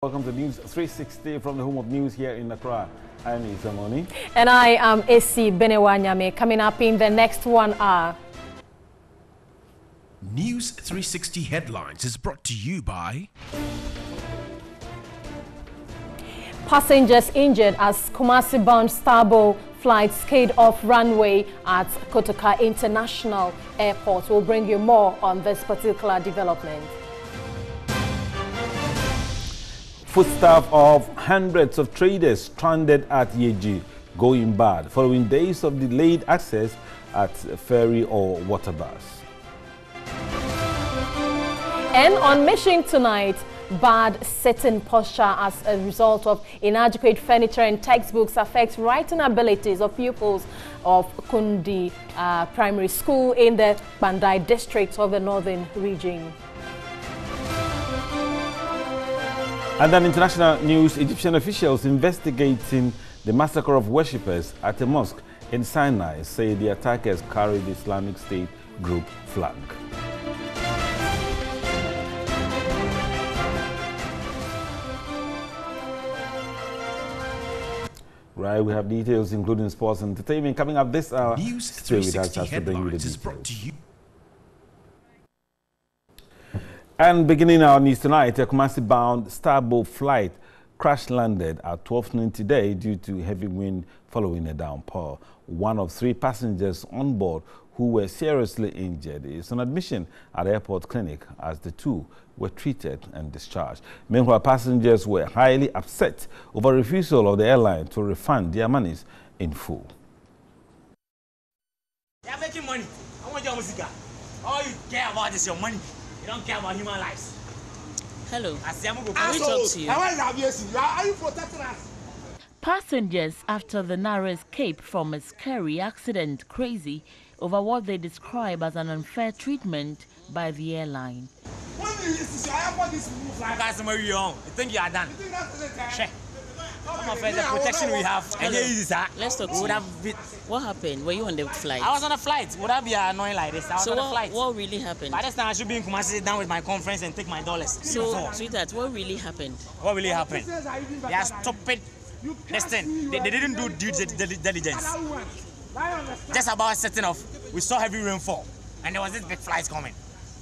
Welcome to News 360 from the home of news here in Accra. I'm Isa Moni. And I am AC Benewanyame. Coming up in the next 1 hour. News 360 headlines is brought to you by Passengers injured as Kumasi-bound Starbow flight skid off runway at Kotoka International Airport. We'll bring you more on this particular development. Foodstuff of hundreds of traders stranded at Yeji going bad following days of delayed access at Ferry or water bus. And on mission tonight, bad sitting posture as a result of inadequate furniture and textbooks affects writing abilities of pupils of Kundi Primary School in the Bandai district of the northern region. And then international news, Egyptian officials investigating the massacre of worshippers at a mosque in Sinai say the attackers carried the Islamic State group flag. Right, we have details including sports and entertainment coming up this hour. News 360 headlines is brought to you. And beginning our news tonight, a Kumasi-bound Starbow flight crash-landed at 12 noon today due to heavy wind following a downpour. One of 3 passengers on board who were seriously injured is on admission at the airport clinic as the 2 were treated and discharged. Meanwhile, passengers were highly upset over refusal of the airline to refund their monies in full. You're making money. I want your music. All you care about is your money. You don't care about human lives. Hello. Can we Assholes. talk to you? Are you protecting us? Passengers after the narrow escape from a scary accident crazy over what they describe as an unfair treatment by the airline. When you use the airport, this move like guys, where you on? You think you are done? You think that's the time? Sure. Come on, friends, the protection we have. And here is that. Let's talk to you. What happened? Were you on the flight? I was on a flight. Would that be annoying like this? I was on a flight. What really happened? By this time, I should be in Kumasi, sit down with my conference and take my dollars. So, sweetheart, what really happened? What really happened? They are stupid. Listen, they didn't do due diligence. Just about setting off, we saw heavy rainfall, and there was this big flight coming.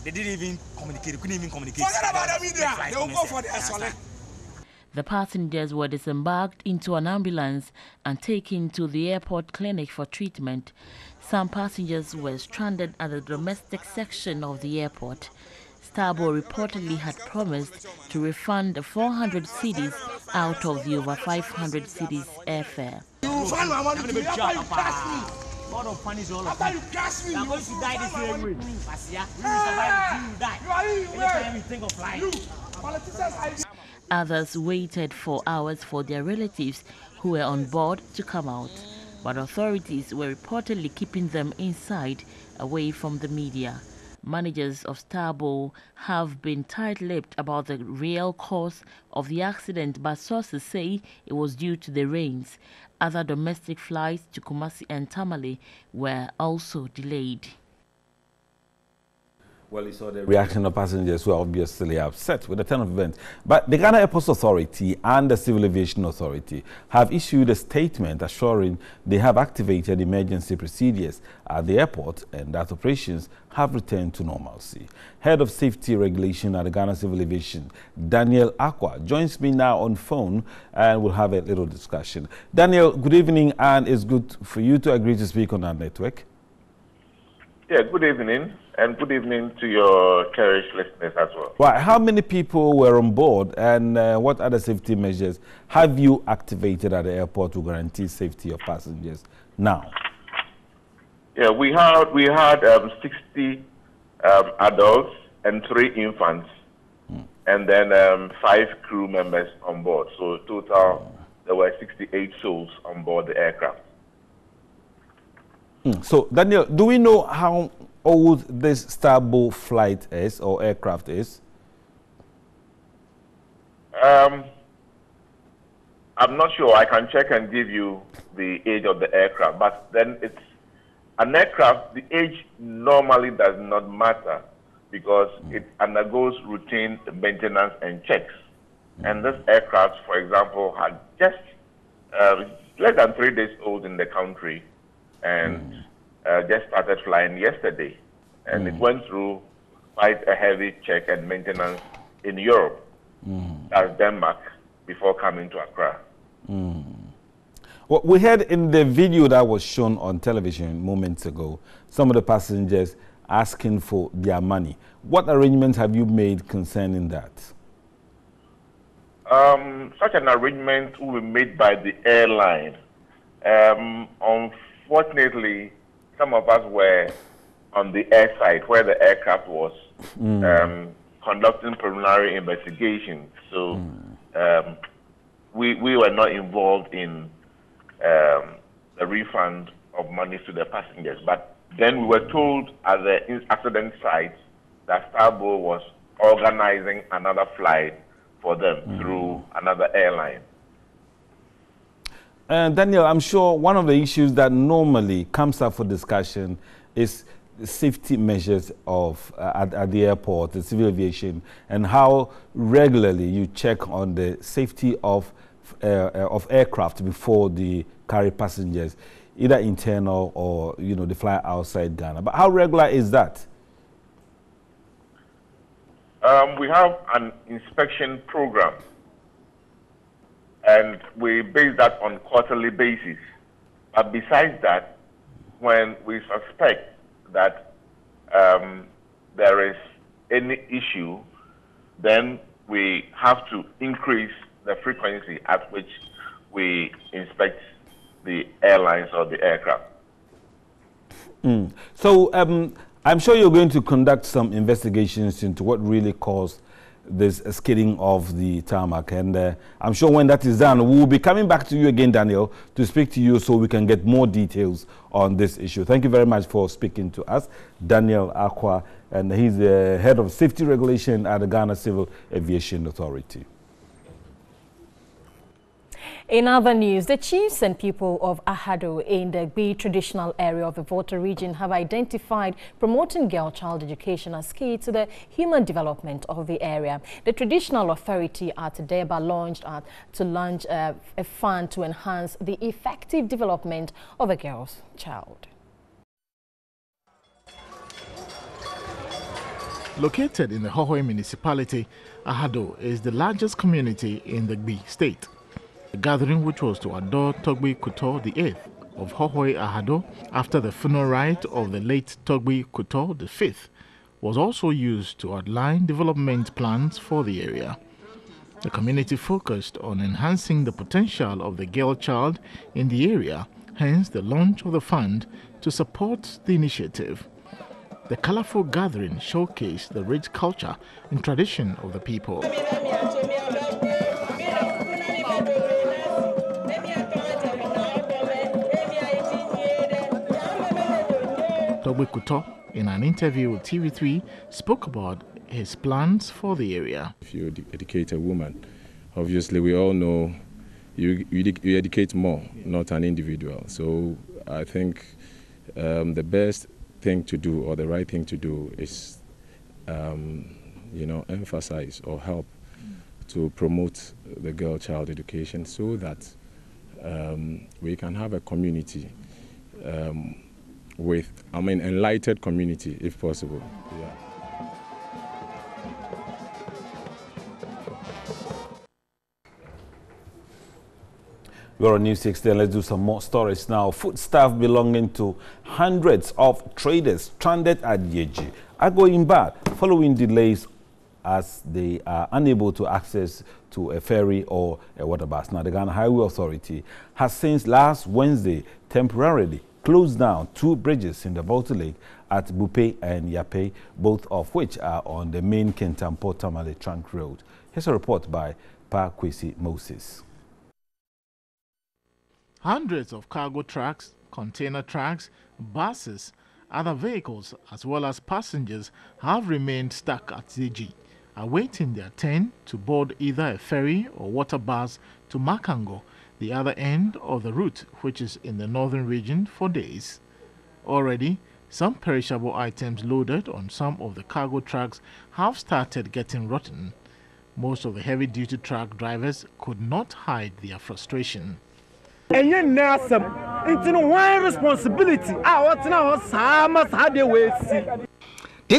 They didn't even communicate. They couldn't even communicate. Forget about the media. They will go for their solid. The passengers were disembarked into an ambulance and taken to the airport clinic for treatment. Some passengers were stranded at the domestic section of the airport. Starbow reportedly had promised to refund 400 cedis out of the over 500 cedis airfare. You find my money, you God will punish all of you. You are going to die this way. We will survive until you die. Anytime you think of flying. Others waited for hours for their relatives who were on board to come out, but authorities were reportedly keeping them inside, away from the media. Managers of Starbow have been tight-lipped about the real cause of the accident, but sources say it was due to the rains. Other domestic flights to Kumasi and Tamale were also delayed. Well, you saw the reaction of passengers who are obviously upset with the turn of events. But the Ghana Airports Authority and the Civil Aviation Authority have issued a statement assuring they have activated emergency procedures at the airport and that operations have returned to normalcy. Head of Safety Regulation at the Ghana Civil Aviation, Daniel Akwa, joins me now on phone and we'll have a little discussion. Daniel, good evening, and it's good for you to agree to speak on our network. Yeah, good evening, and good evening to your cherished listeners as well. Right, how many people were on board, and what other safety measures have you activated at the airport to guarantee safety of passengers now? Yeah, we had 60 adults and 3 infants, and then 5 crew members on board. So total, there were 68 souls on board the aircraft. So, Daniel, do we know how old this Starbow flight is or aircraft is? I'm not sure. I can check and give you the age of the aircraft, but then it's an aircraft. The age normally does not matter because it undergoes routine maintenance and checks. And this aircraft, for example, had just less than 3 days old in the country and just started flying yesterday. And it went through quite a heavy check and maintenance in Europe, that's Denmark, before coming to Accra. Well, we heard in the video that was shown on television moments ago, some of the passengers asking for their money. What arrangements have you made concerning that? Such an arrangement will be made by the airline. Unfortunately, some of us were on the air side where the aircraft was conducting preliminary investigations. So we were not involved in the refund of money to the passengers. But then we were told at the accident site that Starboard was organizing another flight for them through another airline. Daniel, I'm sure one of the issues that normally comes up for discussion is safety measures of at the airport, the civil aviation, and how regularly you check on the safety of aircraft before they carry passengers, either internal or they fly outside Ghana. But how regular is that? We have an inspection program, and we base that on quarterly basis. But besides that, when we suspect that there is any issue, then we have to increase the frequency at which we inspect the airlines or the aircraft. So I'm sure you're going to conduct some investigations into what really caused this skidding of the tarmac, and I'm sure when that is done, we'll be coming back to you again, Daniel, to speak to you so we can get more details on this issue. Thank you very much for speaking to us, Daniel Akwa, and he's the head of safety regulation at the Ghana Civil Aviation Authority. In other news, the chiefs and people of Ahado in the Gbi traditional area of the Volta region have identified promoting girl-child education as key to the human development of the area. The traditional authority at Deba launched to launch a fund to enhance the effective development of a girl's child. Located in the Hohoe municipality, Ahado is the largest community in the Gbi state. The gathering, which was to adore Togbi Kuto VIII of Hohoe Ahado after the funeral rite of the late Togbi Kuto V, was also used to outline development plans for the area. The community focused on enhancing the potential of the girl child in the area, hence the launch of the fund to support the initiative. The colorful gathering showcased the rich culture and tradition of the people. Togbi Kuto, in an interview with TV3, spoke about his plans for the area. If you educate a woman, obviously we all know you educate more, not an individual. So I think the best thing to do, or the right thing to do, is emphasize or help to promote the girl-child education, so that we can have a community enlightened community, if possible. Yeah. We're on News 16. Let's do some more stories now. Foodstuff belonging to hundreds of traders stranded at Yeji are going bad following delays as they are unable to access to a ferry or a water bus. Now, the Ghana Highway Authority has since last Wednesday temporarily closed down 2 bridges in the Volta Lake at Bupe and Yape, both of which are on the main Kentampo Tamale trunk road. Here's a report by Pa Kwesi Moses. Hundreds of cargo trucks, container trucks, buses, other vehicles, as well as passengers have remained stuck at Zeji, awaiting their turn to board either a ferry or water bus to Makango, the other end of the route, which is in the northern region, for days. Already, some perishable items loaded on some of the cargo trucks have started getting rotten. Most of the heavy-duty truck drivers could not hide their frustration. This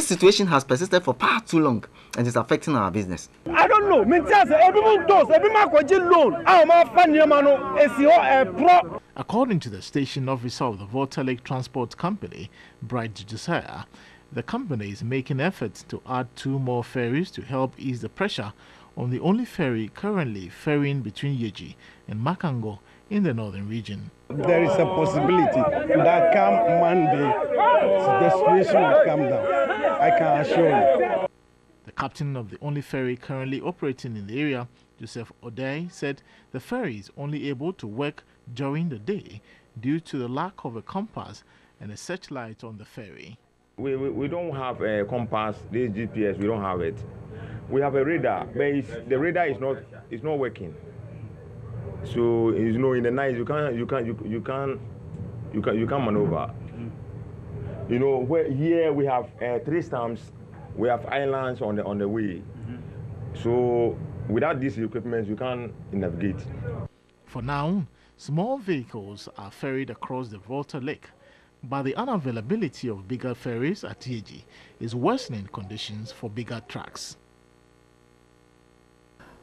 situation has persisted for far too long and is affecting our business. I don't know. According to the station officer of the Volta Lake Transport Company, Bright Josiah, the company is making efforts to add 2 more ferries to help ease the pressure on the only ferry currently ferrying between Yeji and Makango in the northern region. There is a possibility that come Monday, the situation will come down. I can assure you. The captain of the only ferry currently operating in the area, Joseph Odei, said the ferry is only able to work during the day due to the lack of a compass and a searchlight on the ferry. We don't have a compass, this GPS, we don't have it. We have a radar, but the radar is not working. So in the night you can't maneuver. Here we have 3 stamps, we have islands on the way. So without these equipment you can't navigate. For now, small vehicles are ferried across the Volta Lake, but the unavailability of bigger ferries at Yeji is worsening conditions for bigger trucks.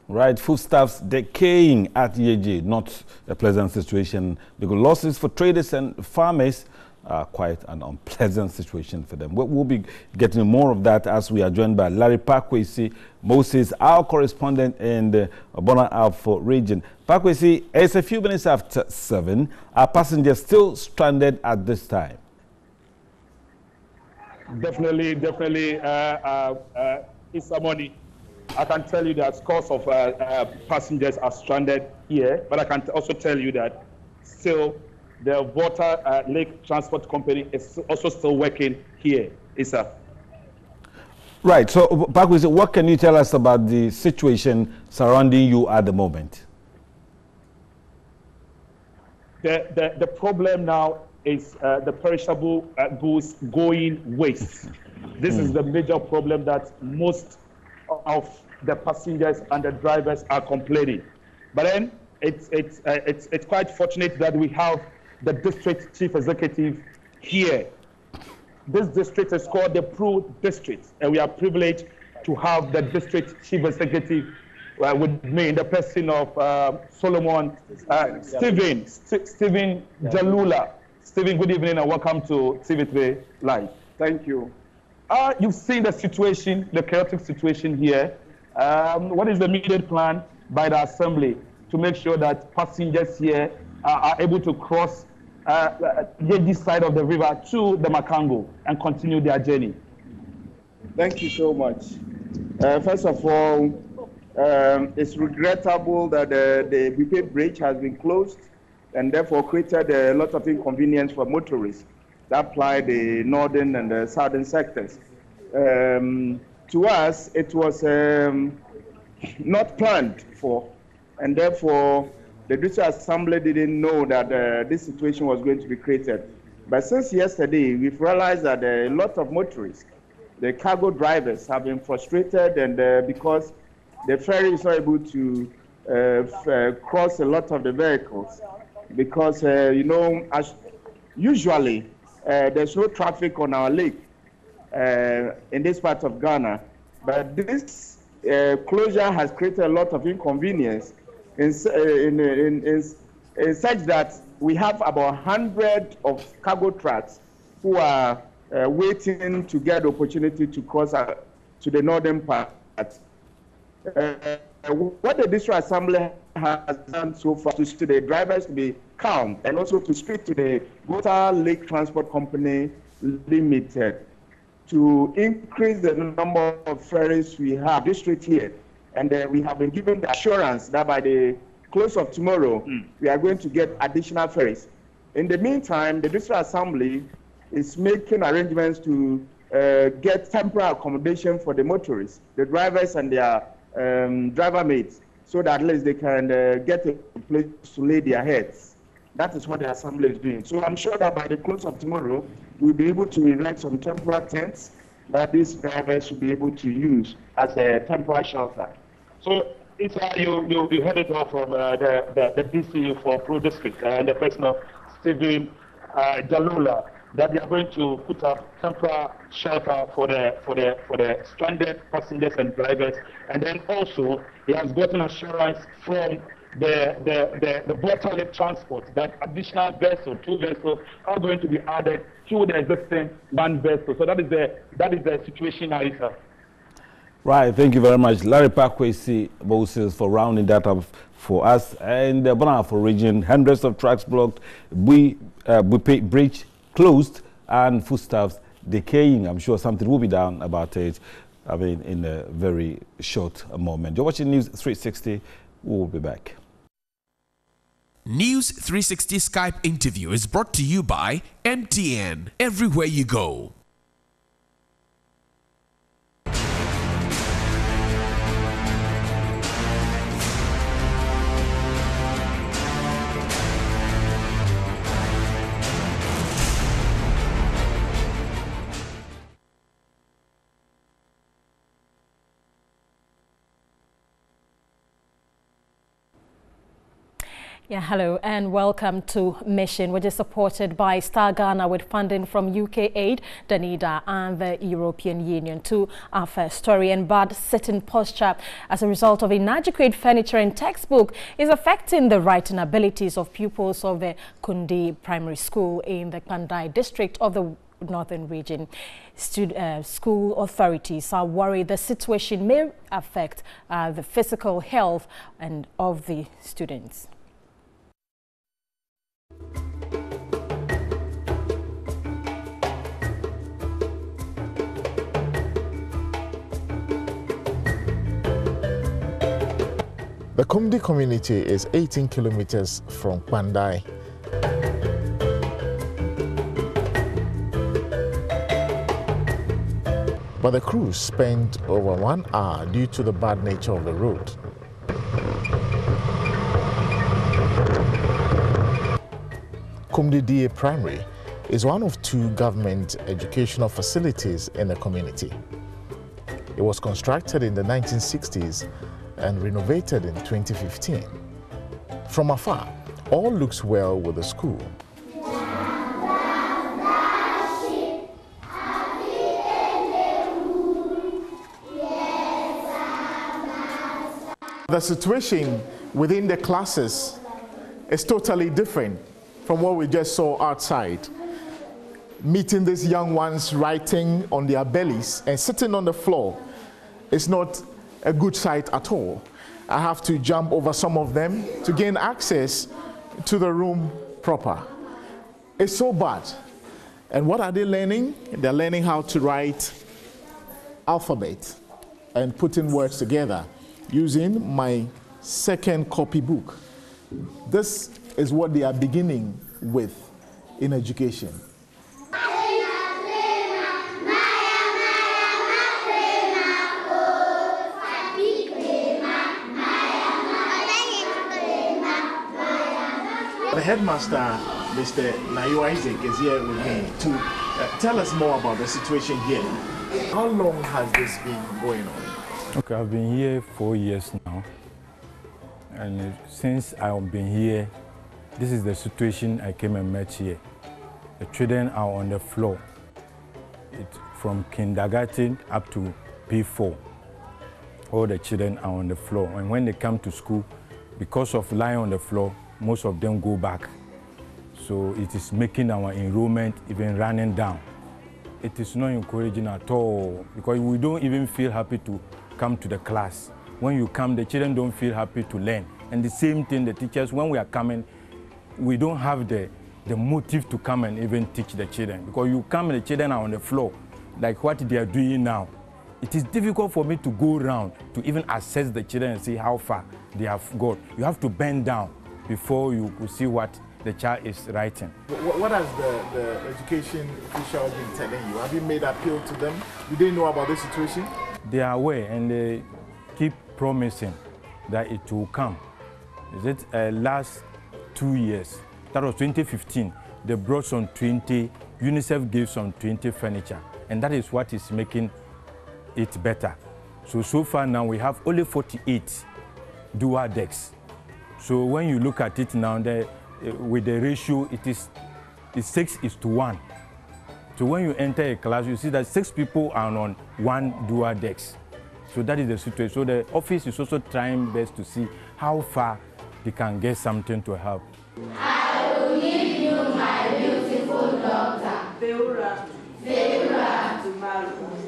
Right, foodstuffs decaying at Yeji, not a pleasant situation because losses for traders and farmers are quite an unpleasant situation for them. We'll be getting more of that as we are joined by Larry Pakwesi Moses, our correspondent in the Bona Alpha region. Pakwesi, it's a few minutes after 7. Are passengers still stranded at this time? Definitely. It's a money. I can tell you that scores of passengers are stranded here, but I can also tell you that still the Volta Lake Transport Company is also still working here. Right. So, Pakwesi, what can you tell us about the situation surrounding you at the moment? The problem now is the perishable goods going waste. This is the major problem that most of the passengers and the drivers are complaining. But then it's quite fortunate that we have the district chief executive here. This district is called the Pro District, and we are privileged to have the district chief executive with me in the person of Solomon Stephen Jalula. Stephen, good evening and welcome to TV3 Live. Thank you. You've seen the situation, the chaotic situation here. What is the immediate plan by the Assembly to make sure that passengers here are able to cross this side of the river to the Makango and continue their journey? Thank you so much. First of all, it's regrettable that the Bipe Bridge has been closed and therefore created a lot of inconvenience for motorists that apply the northern and the southern sectors. To us, it was not planned for, and therefore the District Assembly didn't know that this situation was going to be created. But since yesterday, we've realized that a lot of motorists, the cargo drivers, have been frustrated, and because the ferry is not able to cross a lot of the vehicles, because as usually there's no traffic on our lake in this part of Ghana, but this closure has created a lot of inconvenience in such that we have about 100 of cargo trucks who are waiting to get the opportunity to cross to the northern part. What the District Assembly has done so far is to the drivers to be calm and also to speak to the Volta Lake Transport Company Limited to increase the number of ferries we have district here. And we have been given the assurance that by the close of tomorrow, we are going to get additional ferries. In the meantime, the District Assembly is making arrangements to get temporary accommodation for the motorists, the drivers and their driver mates, so that at least they can get a place to lay their heads. That is what the Assembly is doing. So I'm sure that by the close of tomorrow, we'll be able to erect some temporary tents that these drivers should be able to use as a temporary shelter. So it's you heard it all from the DC for Pro District and the person of Stephen Jalula, that they are going to put up temporary shelter for the stranded passengers and drivers, and then also he has gotten assurance from the water lift transport that additional vessel, 2 vessels, are going to be added to the existing 1 vessel. So that is the situation now, sir. Right, thank you very much, Larry Pakwesi Moses, for rounding that up for us. And the Bonafo region, hundreds of trucks blocked, bridge closed, and foodstuffs decaying. I'm sure something will be done about it, I mean, in a very short moment. You're watching News 360. We will be back. News 360 Skype interview is brought to you by MTN. Everywhere you go. Yeah, hello and welcome to Mission, which is supported by Star Ghana with funding from UK Aid, Danida and the European Union. To our first story, and bad sitting posture as a result of inadequate furniture and textbook is affecting the writing abilities of pupils of the Kundi Primary School in the Pandai district of the Northern region. School authorities are worried the situation may affect the physical health and of the students. The Kumdi community is 18 kilometers from Pandai. But the crew spent over 1 hour due to the bad nature of the road. Kumdi DA Primary is one of 2 government educational facilities in the community. It was constructed in the 1960s and renovated in 2015. From afar, all looks well with the school. The situation within the classes is totally different from what we just saw outside. Meeting these young ones writing on their bellies and sitting on the floor is not a good sight at all. I have to jump over some of them to gain access to the room proper. It's so bad. And what are they learning? They're learning how to write alphabet and putting words together using my second copybook. This is what they are beginning with in education. The headmaster, Mr. Nayo Isaac, is here with me to tell us more about the situation here. How long has this been going on? Okay, I've been here 4 years now. And since I've been here, this is the situation I came and met here. The children are on the floor. It's from kindergarten up to P4. All the children are on the floor. And when they come to school, because of lying on the floor, most of them go back. So it is making our enrollment even running down. It is not encouraging at all, because we don't even feel happy to come to the class. When you come, the children don't feel happy to learn. And the same thing, the teachers, when we are coming, we don't have the motive to come and even teach the children. Because you come and the children are on the floor, like what they are doing now. It is difficult for me to go around to even assess the children and see how far they have got. You have to bend down before you could see what the child is writing. What has the education official been telling you? Have you made appeal to them? Do they know about this situation? They are aware and they keep promising that it will come. Is it last 2 years? That was 2015. They brought some 20, UNICEF gave some 20 furniture. And that is what is making it better. So far now we have only 48 dual decks. So when you look at it now, with the ratio, it's 6:1. So when you enter a class, you see that 6 people are on 1 dual decks. So that is the situation. So the office is also trying best to see how far they can get something to help. I will give you my beautiful daughter, Ferry,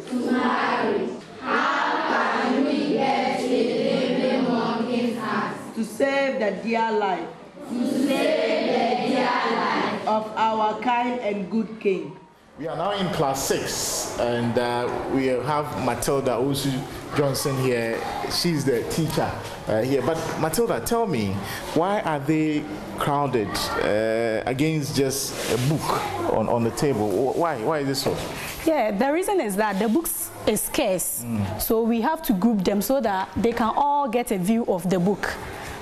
to marry. How can we get a living monkey's heart? To save the dear life. To save the dear life of our kind and good king. We are now in class 6, and we have Matilda Osu Johnson here. She's the teacher here. But Matilda, tell me, why are they crowded against just a book on the table? Why is this so? Yeah, the reason is that the books is scarce. So we have to group them so that they can all get a view of the book.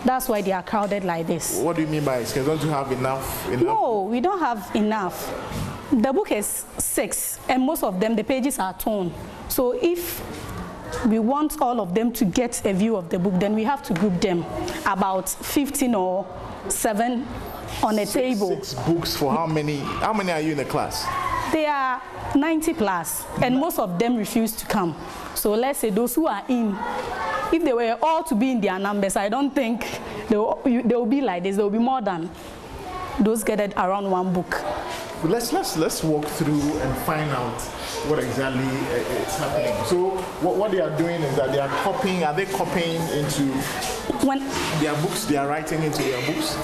That's why they are crowded like this. What do you mean by scarce? Don't you have enough? No, we don't have enough. The book is 6, and most of them, the pages are torn. So if we want all of them to get a view of the book, then we have to group them about 15 or 7 on a table. 6 books for how many? How many are you in the class? They are 90 plus, and most of them refuse to come. So let's say those who are in, if they were all to be in their numbers, I don't think they will be like this. There will be more than those gathered around 1 book. Let's walk through and find out what exactly is happening. So what they are doing is that they are copying. Are they copying into their books? They are writing into their books?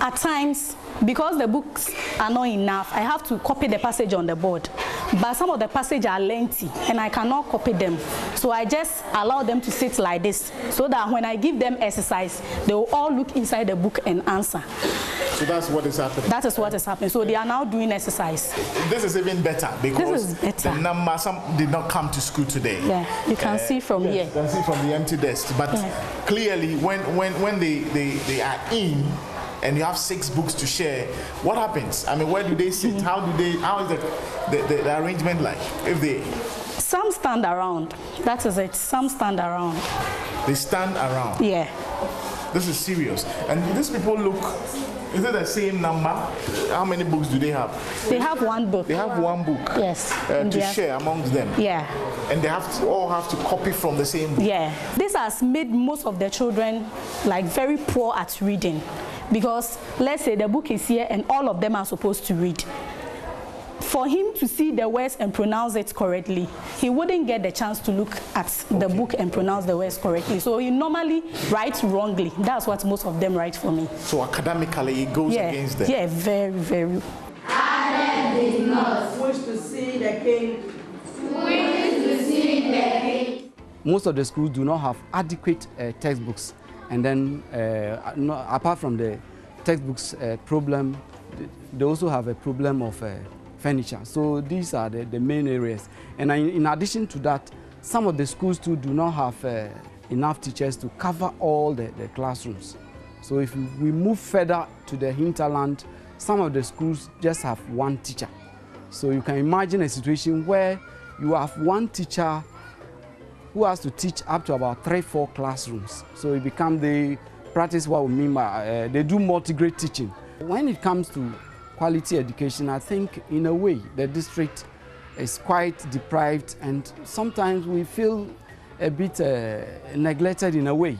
At times, because the books are not enough, I have to copy the passage on the board. But some of the passages are lengthy, and I cannot copy them. So I just allow them to sit like this, so that when I give them exercise, they will all look inside the book and answer. So that's what is happening? That is what is happening. So they are now doing exercise. This is even better because the number, some did not come to school today. Yeah, you can see from here. You can see from the empty desk. But clearly, when they are in, and you have 6 books to share, what happens? I mean, where do they sit? How is the arrangement like? Some stand around. That is it. Some stand around. They stand around? Yeah. This is serious. And these people look, is it the same number? How many books do they have? They have 1 book. They have 1 book. Yes. To share amongst them. Yeah. And they all have to copy from the same book. Yeah. This has made most of the children like very poor at reading. Because let's say the book is here and all of them are supposed to read. For him to see the words and pronounce it correctly, he wouldn't get the chance to look at the book and pronounce the words correctly. So he normally writes wrongly. That's what most of them write for me. So academically, it goes against them? Yeah, very, very. I did not wish to see the king. Wish to see the king. Most of the schools do not have adequate textbooks. And then, apart from the textbooks problem, they also have a problem of furniture. So these are the main areas. And in addition to that, some of the schools too do not have enough teachers to cover all the classrooms. So if we move further to the hinterland, some of the schools just have 1 teacher. So you can imagine a situation where you have 1 teacher who has to teach up to about 3-4 classrooms. So they practice what we mean by, they do multi-grade teaching. When it comes to quality education, I think in a way the district is quite deprived, and sometimes we feel a bit neglected in a way.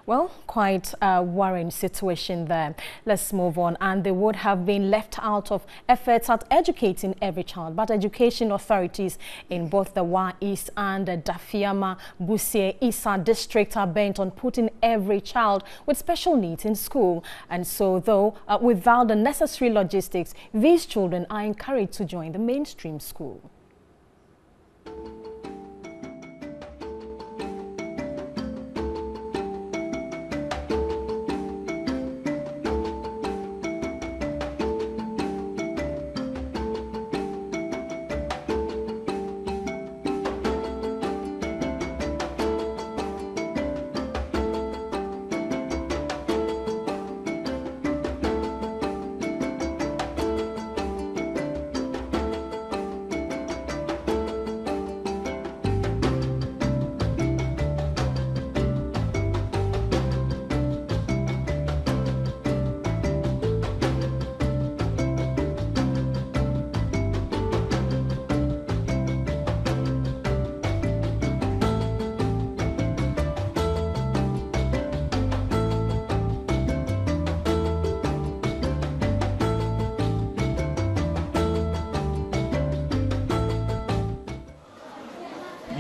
Well, quite a worrying situation there. Let's move on. And they would have been left out of efforts at educating every child. But education authorities in both the Wa East and the Dafiama, Busie, Isa district are bent on putting every child with special needs in school. And so, though, without the necessary logistics, these children are encouraged to join the mainstream school.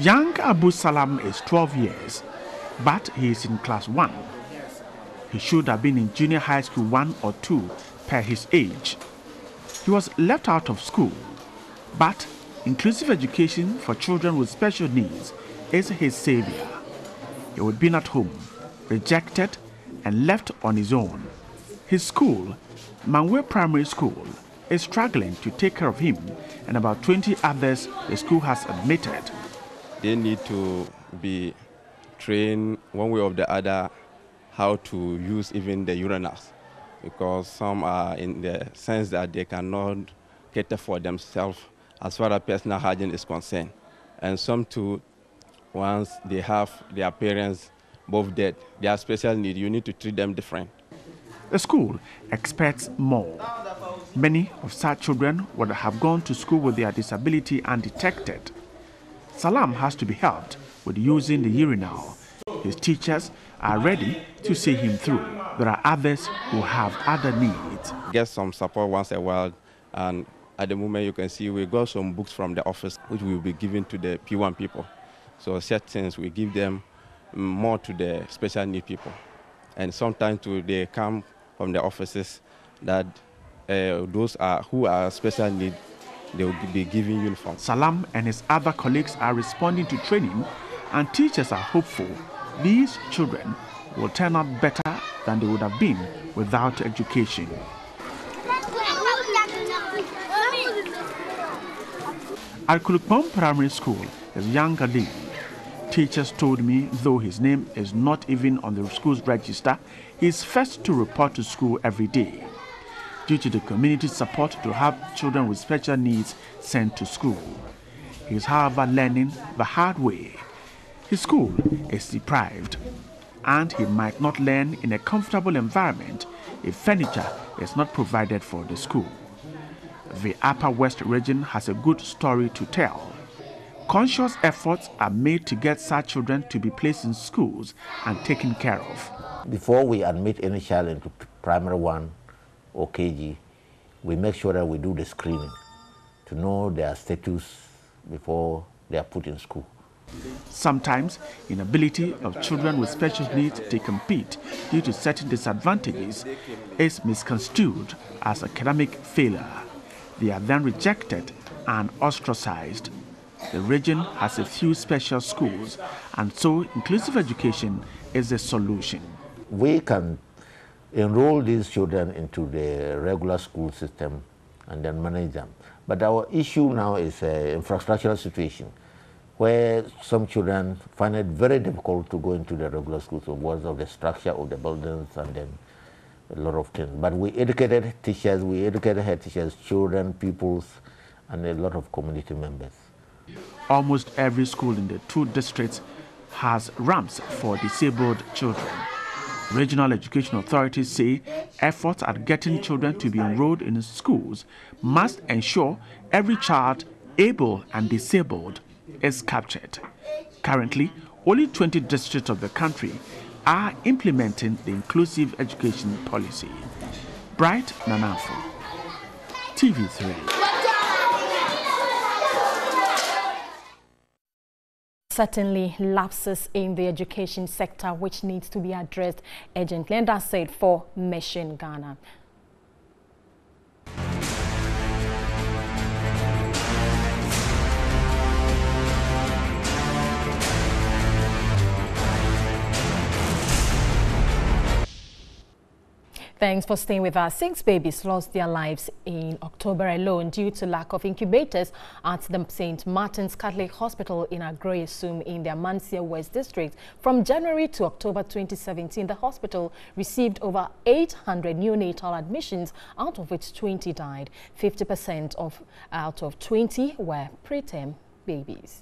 Young Abu Salam is 12 years, but he is in class 1. He should have been in junior high school 1 or 2 per his age. He was left out of school, but inclusive education for children with special needs is his savior. He would been at home, rejected and left on his own. His school, Manwe Primary School, is struggling to take care of him and about 20 others the school has admitted. They need to be trained one way or the other how to use even the urinals, because some are in the sense that they cannot cater for themselves as far as personal hygiene is concerned. And some too, once they have their parents both dead, they have special need, you need to treat them different. The school expects more. Many of such children would have gone to school with their disability undetected. Salam has to be helped with using the urinal. His teachers are ready to see him through. There are others who have other needs. Get some support once in a while, and at the moment you can see we got some books from the office which will be given to the P1 people. So certain we give them more to the special need people. And sometimes they come from the offices that those who are special need, they will be given uniforms. Salam and his other colleagues are responding to training, and teachers are hopeful these children will turn out better than they would have been without education. At Kulukpong Primary School is young Ali. Teachers told me though his name is not even on the school's register, he is first to report to school every day, due to the community's support to have children with special needs sent to school. He is, however, learning the hard way. His school is deprived, and he might not learn in a comfortable environment if furniture is not provided for the school. The Upper West region has a good story to tell. Conscious efforts are made to get such children to be placed in schools and taken care of. Before we admit any child into primary 1 or KG, we make sure that we do the screening to know their status before they are put in school. Sometimes, inability of children with special needs to compete due to certain disadvantages is misconstrued as academic failure. They are then rejected and ostracized. The region has a few special schools, and so inclusive education is the solution. We can enroll these children into the regular school system and then manage them. But our issue now is an infrastructural situation, where some children find it very difficult to go into the regular schools because of the structure of the buildings and then a lot of things. But we educated teachers, we educated head teachers, children, pupils, and a lot of community members. Almost every school in the 2 districts has ramps for disabled children. Regional education authorities say efforts at getting children to be enrolled in schools must ensure every child, able and disabled, is captured. Currently, only 20 districts of the country are implementing the inclusive education policy. Bright Nanafo, TV3. Certainly lapses in the education sector which needs to be addressed urgently, and that's it for Mission Ghana. Thanks for staying with us. 6 babies lost their lives in October alone due to lack of incubators at the St. Martin's Catholic Hospital in Agroyesum in the Amansia West District. From January to October 2017, the hospital received over 800 neonatal admissions, out of which 20 died. 50% out of 20 were preterm babies.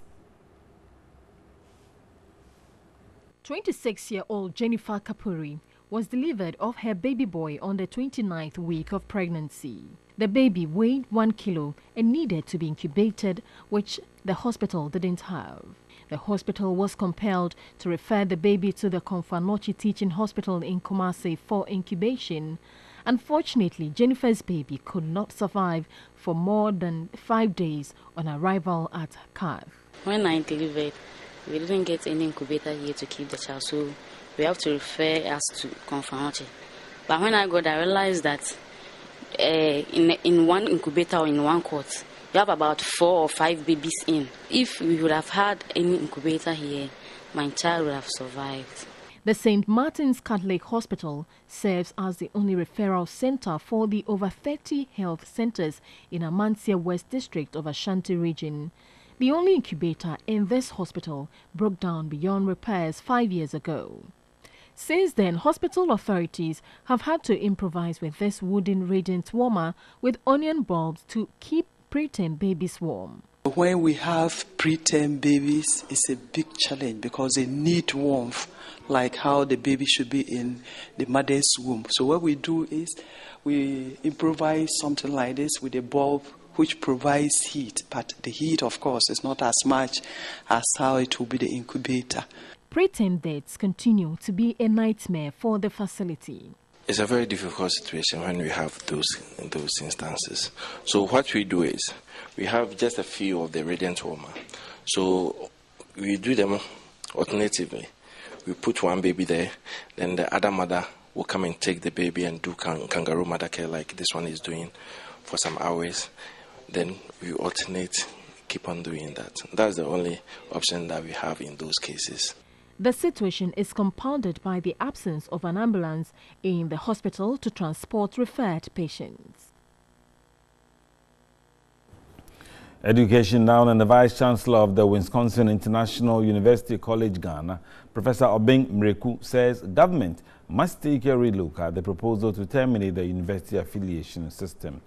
26-year-old Jennifer Kapuri was delivered of her baby boy on the 29th week of pregnancy. The baby weighed 1 kilo and needed to be incubated, which the hospital didn't have. The hospital was compelled to refer the baby to the Konfanochi Teaching Hospital in Kumasi for incubation. Unfortunately, Jennifer's baby could not survive for more than 5 days on arrival at CAF. When I delivered, we didn't get any incubator here to keep the child, so we have to refer us to Confirmation. But when I got, I realized that in one incubator or in one court, you have about 4 or 5 babies in. If we would have had any incubator here, my child would have survived. The St. Martin's Catholic Hospital serves as the only referral center for the over 30 health centers in Amansia West District of Ashanti region. The only incubator in this hospital broke down beyond repairs 5 years ago. Since then, hospital authorities have had to improvise with this wooden radiant warmer with onion bulbs to keep preterm babies warm. When we have preterm babies, it's a big challenge because they need warmth, like how the baby should be in the mother's womb. So what we do is we improvise something like this with a bulb which provides heat, but the heat, of course, is not as much as how it will be the incubator. Preterm deaths continue to be a nightmare for the facility. It's a very difficult situation when we have those instances. So what we do is we have just a few of the radiant warmer. So we do them alternatively. We put one baby there, then the other mother will come and take the baby and do kangaroo mother care like this one is doing for some hours. Then we alternate, keep on doing that. That's the only option that we have in those cases. The situation is compounded by the absence of an ambulance in the hospital to transport referred patients. Education now, and the Vice-Chancellor of the Wisconsin International University College, Ghana, Professor Obeng Mreku, says government must take a relook at the proposal to terminate the university affiliation system.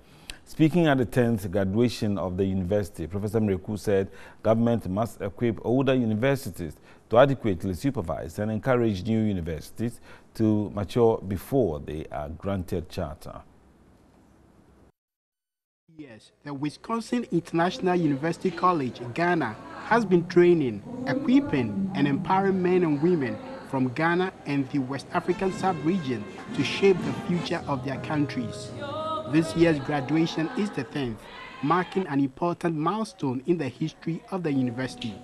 Speaking at the 10th graduation of the university, Professor Mreku said government must equip older universities to adequately supervise and encourage new universities to mature before they are granted charter. Yes, the Wisconsin International University College, Ghana, has been training, equipping, and empowering men and women from Ghana and the West African sub-region to shape the future of their countries. This year's graduation is the 10th, marking an important milestone in the history of the university.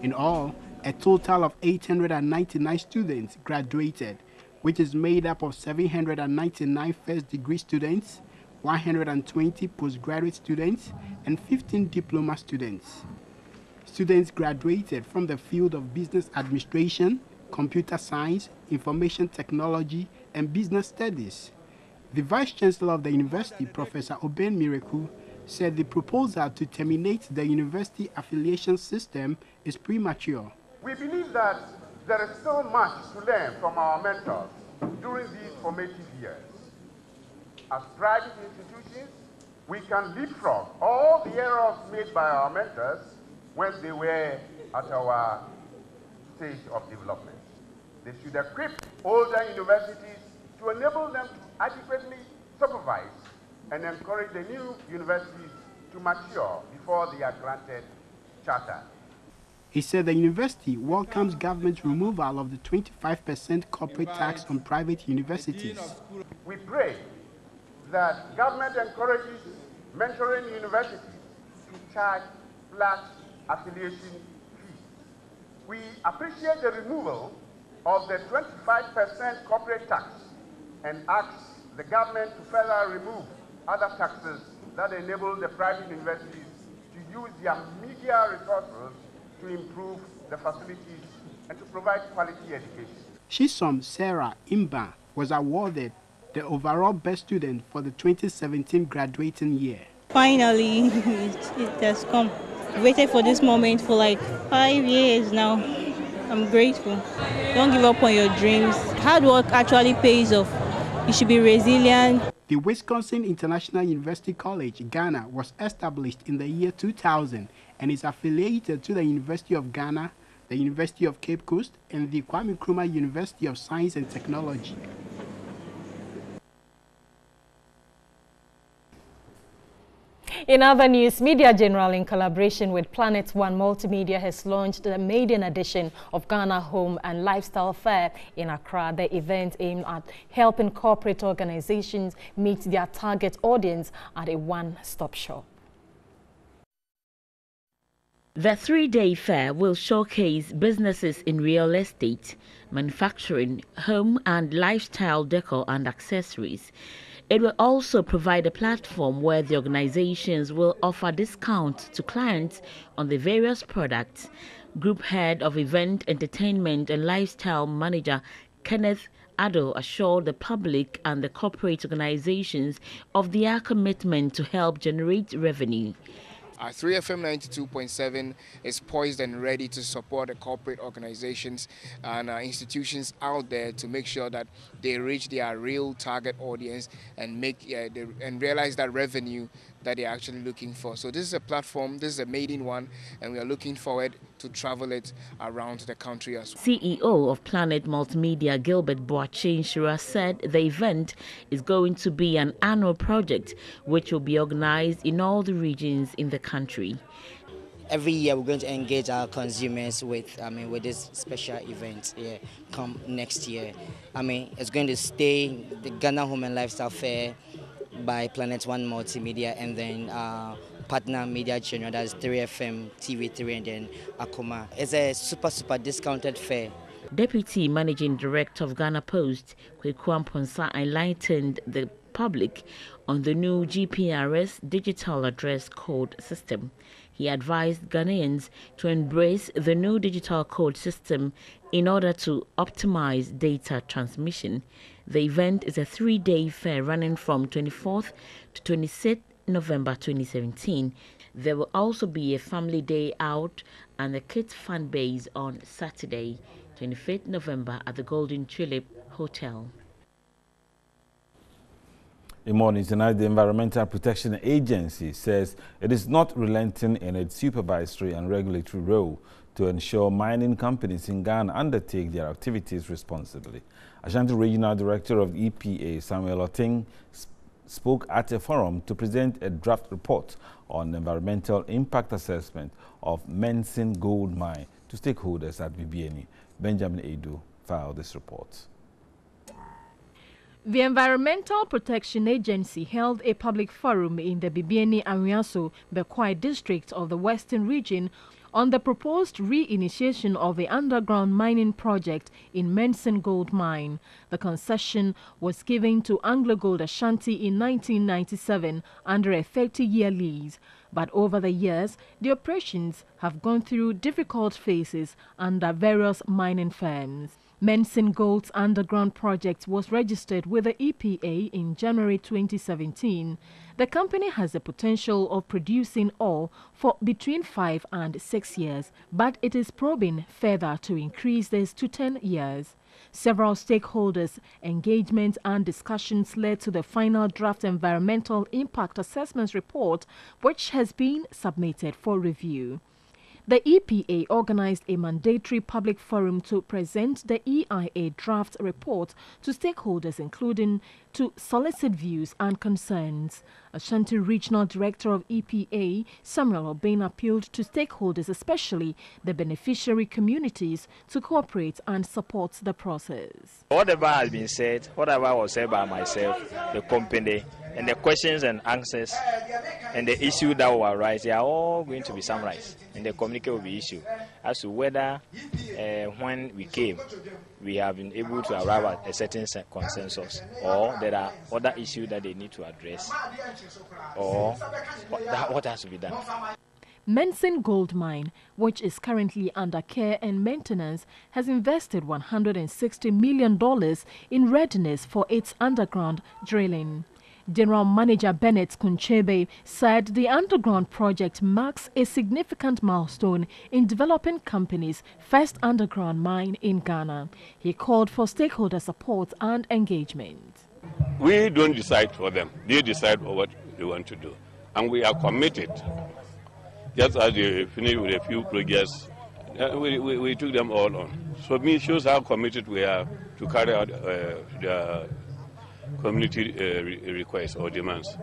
In all, a total of 899 students graduated, which is made up of 799 first-degree students, 120 postgraduate students, and 15 diploma students. Students graduated from the field of business administration, computer science, information technology, and business studies. The Vice-Chancellor of the university, Professor Obeng Mreku, said the proposal to terminate the university affiliation system is premature. We believe that there is so much to learn from our mentors during these formative years. As private institutions, we can leapfrog all the errors made by our mentors when they were at our stage of development. They should equip older universities to enable them to adequately supervise and encourage the new universities to mature before they are granted charter. He said the university welcomes government's removal of the 25% corporate tax on private universities. We pray that government encourages mentoring universities to charge flat affiliation fees. We appreciate the removal of the 25% corporate tax and ask the government to further remove other taxes that enable the private universities to use their media resources to improve the facilities and to provide quality education. Shisom Sarah Imba was awarded the overall best student for the 2017 graduating year. Finally, it has come. I've waited for this moment for like 5 years now. I'm grateful. Don't give up on your dreams. Hard work actually pays off. You should be resilient. The Wisconsin International University College, Ghana, was established in the year 2000 and is affiliated to the University of Ghana, the University of Cape Coast, and the Kwame Nkrumah University of Science and Technology. In other news, Media General, in collaboration with Planet One Multimedia, has launched the maiden edition of Ghana Home and Lifestyle Fair in Accra. The event aimed at helping corporate organizations meet their target audience at a one-stop shop. The three-day fair will showcase businesses in real estate, manufacturing, home and lifestyle decor and accessories. It will also provide a platform where the organizations will offer discounts to clients on the various products. Group Head of Event, Entertainment and Lifestyle Manager Kenneth Addo assured the public and the corporate organizations of their commitment to help generate revenue. 3FM 92.7 is poised and ready to support the corporate organizations and institutions out there to make sure that they reach their real target audience and and realize that revenue that they're actually looking for. So this is a platform, this is a maiden one, and we are looking forward to travel it around the country as well. CEO of Planet Multimedia, Gilbert Boache Shura, said the event is going to be an annual project which will be organized in all the regions in the country. Every year we're going to engage our consumers with this special event here come next year. It's going to stay the Ghana Home and Lifestyle Fair by Planet One Multimedia, and then partner media channel, that's 3FM, TV3, and then Akoma. It's a super discounted fair. Deputy Managing Director of Ghana Post, Kweku Amponsa, enlightened the public on the new GPRS digital address code system. He advised Ghanaians to embrace the new digital code system in order to optimize data transmission. The event is a three-day fair running from 24th to 26th November 2017. There will also be a family day out and a kids fan base on Saturday, 25th November at the Golden Tulip Hotel. In morning tonight, the Environmental Protection Agency says it is not relenting in its supervisory and regulatory role to ensure mining companies in Ghana undertake their activities responsibly. Ashanti Regional Director of EPA, Samuel Oting, spoke at a forum to present a draft report on environmental impact assessment of Mensen Gold Mine to stakeholders at BBNE. Benjamin Edu filed this report. The Environmental Protection Agency held a public forum in the Bibiani Anwiaso, Bekwai district of the Western region on the proposed reinitiation of the underground mining project in Mensen Gold Mine. The concession was given to Anglo Gold Ashanti in 1997 under a 30-year lease. But over the years, the operations have gone through difficult phases under various mining firms. Mensen Gold's underground project was registered with the EPA in January 2017. The company has the potential of producing ore for between 5 and 6 years, but it is probing further to increase this to 10 years. Several stakeholders' engagement and discussions led to the final draft environmental impact assessment report, which has been submitted for review. The EPA organized a mandatory public forum to present the EIA draft report to stakeholders, including to solicit views and concerns. Ashanti Regional Director of EPA, Samuel Obeng, appealed to stakeholders, especially the beneficiary communities, to cooperate and support the process. Whatever has been said, whatever was said by myself, the company, and the questions and answers and the issue that will arise, they are all going to be summarized and the communique will be issued as to whether when we came we have been able to arrive at a certain consensus, or there are other issues that they need to address, or what has to be done. Mensen Gold Mine, which is currently under care and maintenance, has invested $160 million in readiness for its underground drilling. General Manager Bennett Kunchebe said the underground project marks a significant milestone in developing company's first underground mine in Ghana. He called for stakeholder support and engagement. We don't decide for them. They decide what they want to do. And we are committed. Just as they finished with a few projects, we took them all on. So it shows how committed we are to carry out the community requests or demands.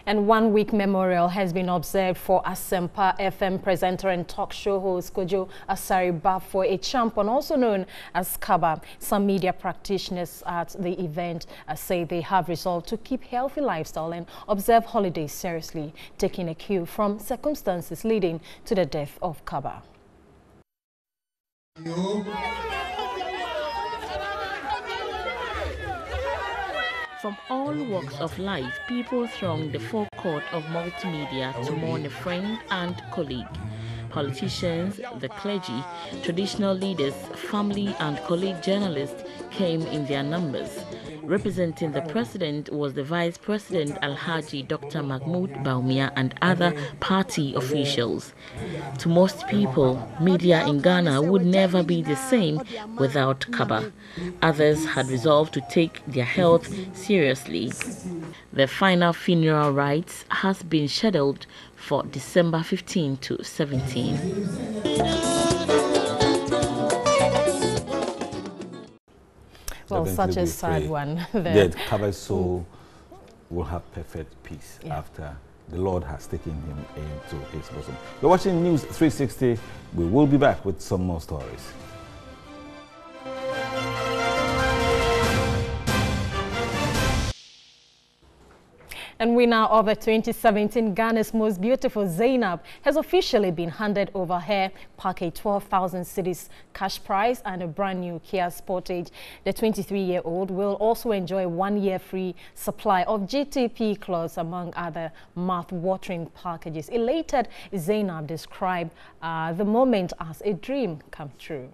And 1 week memorial has been observed for Asempa FM presenter and talk show host Kojo Asariba for a champion, also known as Kaba. Some media practitioners at the event say they have resolved to keep healthy lifestyle and observe holidays seriously, taking a cue from circumstances leading to the death of Kaba. From all walks of life, people throng the forecourt of multimedia to mourn a friend and colleague. Politicians, the clergy, traditional leaders, family and colleague journalists came in their numbers. Representing the president was the Vice President Alhaji Dr. Mahmoud Baumia and other party officials. To most people, media in Ghana would never be the same without Kaba. Others had resolved to take their health seriously. The final funeral rites has been scheduled for December 15 to 17. Well, such a sad one. That Kaba's soul will have perfect peace after the Lord has taken him into his bosom. You're watching News 360. We will be back with some more stories. And winner of the 2017 Ghana's Most Beautiful Xena has officially been handed over her package 12,000 cedis cash prize and a brand new Kia Sportage. The 23-year-old will also enjoy 1 year free supply of GTP clothes, among other mouth-watering packages. Elated, Xena described the moment as a dream come true.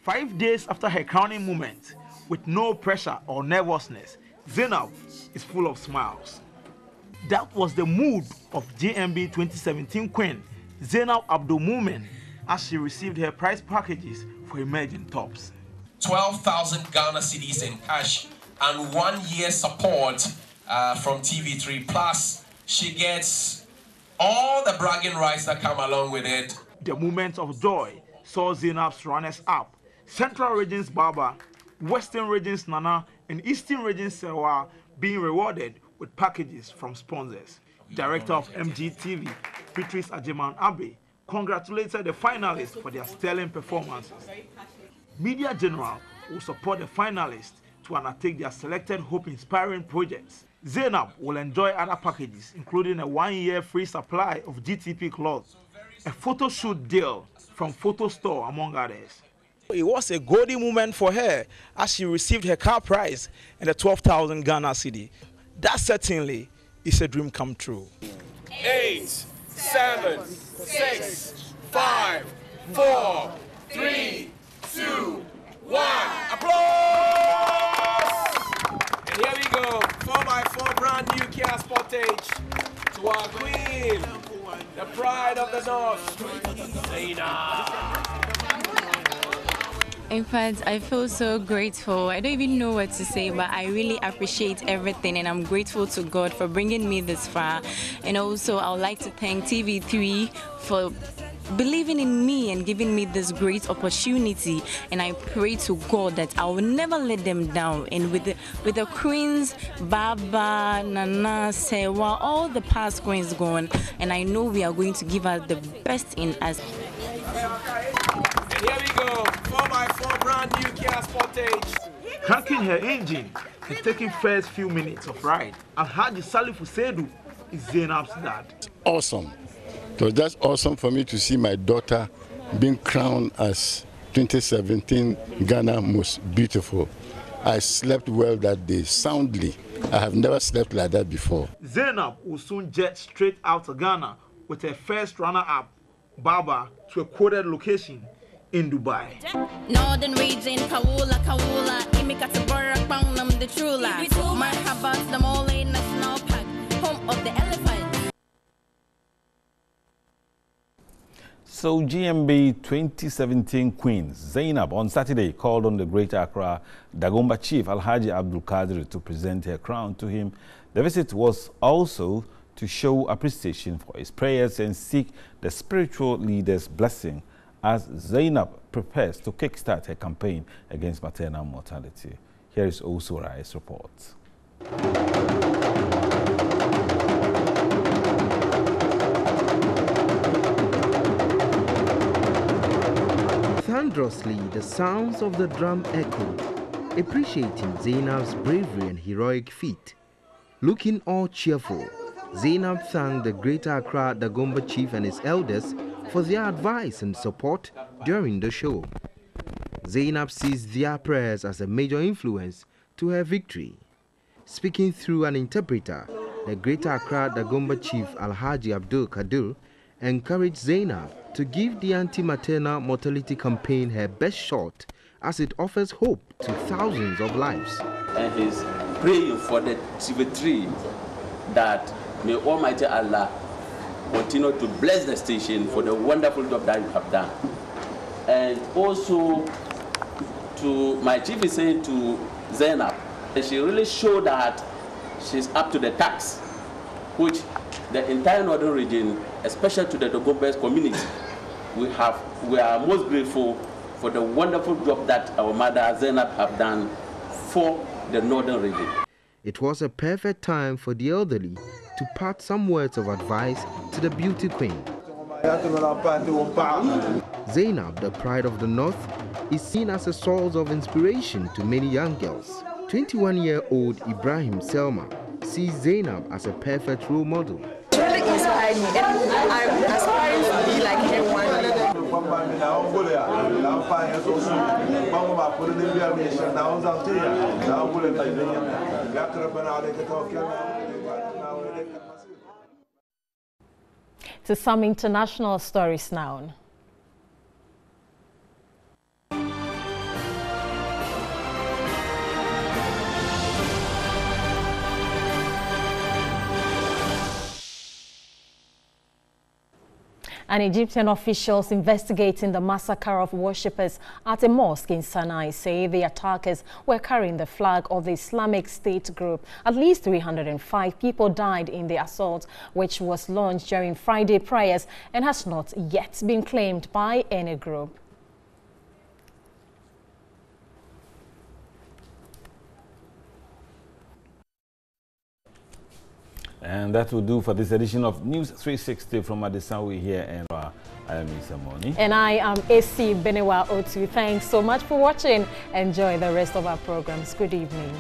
5 days after her crowning moment, with no pressure or nervousness, Xena is full of smiles. That was the mood of GMB 2017 Queen Xena Abdul Mumin as she received her prize packages for emerging tops. 12,000 Ghana cedis in cash and 1 year support from TV3. Plus, she gets all the bragging rights that come along with it. The moment of joy saw Xenab's runners-up, Central Region's Baba, Western Region's Nana, and Eastern Region's Sewa being rewarded with packages from sponsors. Director of MGTV, Beatrice Ajeman Abe, congratulated the finalists for their sterling performances. Media General will support the finalists to undertake their selected hope-inspiring projects. Xena will enjoy other packages, including a 1 year free supply of GTP clothes, a photo shoot deal from Photo Store, among others. It was a golden moment for her as she received her car prize and the 12,000 Ghana cedi. That certainly is a dream come true. 8, 7, 6, 5, 4, 3, 2, 1. Applause! And here we go. 4x4 brand new Kia Sportage to our queen, the pride of the North, Xena. In fact, I feel so grateful. I don't even know what to say, but I really appreciate everything, and I'm grateful to God for bringing me this far. And also, I would like to thank TV3 for believing in me and giving me this great opportunity. And I pray to God that I will never let them down. And with the queens, Baba, Nana, Sewa, all the past queens gone, and I know we are going to give us the best in us. And here we go, 4x4 brand new Kia Sportage. Cranking her engine and taking first few minutes of ride, Alhaji Salifu Sedu is Xenab's dad. Awesome. It was just awesome for me to see my daughter being crowned as 2017 Ghana Most Beautiful. I slept well that day, soundly. I have never slept like that before. Xena will soon jet straight out to Ghana with her first runner-up, Baba, to a quoted location in Dubai. Northern region, Kawula, Imika to Barak Bounam, the Trula. My Habas, the Mole National Park, home of the elephant. So GMB 2017 Queen Zainab on Saturday called on the Greater Accra Dagomba chief Alhaji Abdul Qadir to present her crown to him. The visit was also to show appreciation for his prayers and seek the spiritual leader's blessing as Zainab prepares to kickstart her campaign against maternal mortality. Here is Osurai's report. Thunderously, the sounds of the drum echoed, appreciating Zainab's bravery and heroic feat. Looking all cheerful, Zainab thanked the Greater Accra Dagomba chief and his elders for their advice and support during the show. Zainab sees their prayers as a major influence to her victory. Speaking through an interpreter, the Greater Accra Dagomba chief Alhaji Abdul Kadir encouraged Zainab to give the anti-maternal mortality campaign her best shot, as it offers hope to thousands of lives. And he's praying for the TV3 that may Almighty Allah continue to bless the station for the wonderful job that you have done. And also, to my chief is saying to Zainab, she really showed that she's up to the task, which the entire northern region, especially to the Dagomba community, we are most grateful for the wonderful job that our mother Zainab have done for the northern region. It was a perfect time for the elderly to part some words of advice to the beauty queen. Zainab, the pride of the north, is seen as a source of inspiration to many young girls. 21-year-old Ibrahim Selma sees Zainab as a perfect role model. She really inspired me, and I'm aspiring to be like her one day. To some international stories now. And Egyptian officials investigating the massacre of worshippers at a mosque in Sinai say the attackers were carrying the flag of the Islamic State group. At least 305 people died in the assault, which was launched during Friday prayers and has not yet been claimed by any group. And that will do for this edition of News 360 from Adesanwe here, and I am Isa Moni. And I am AC Benewa Otu. Thanks so much for watching. Enjoy the rest of our programs. Good evening.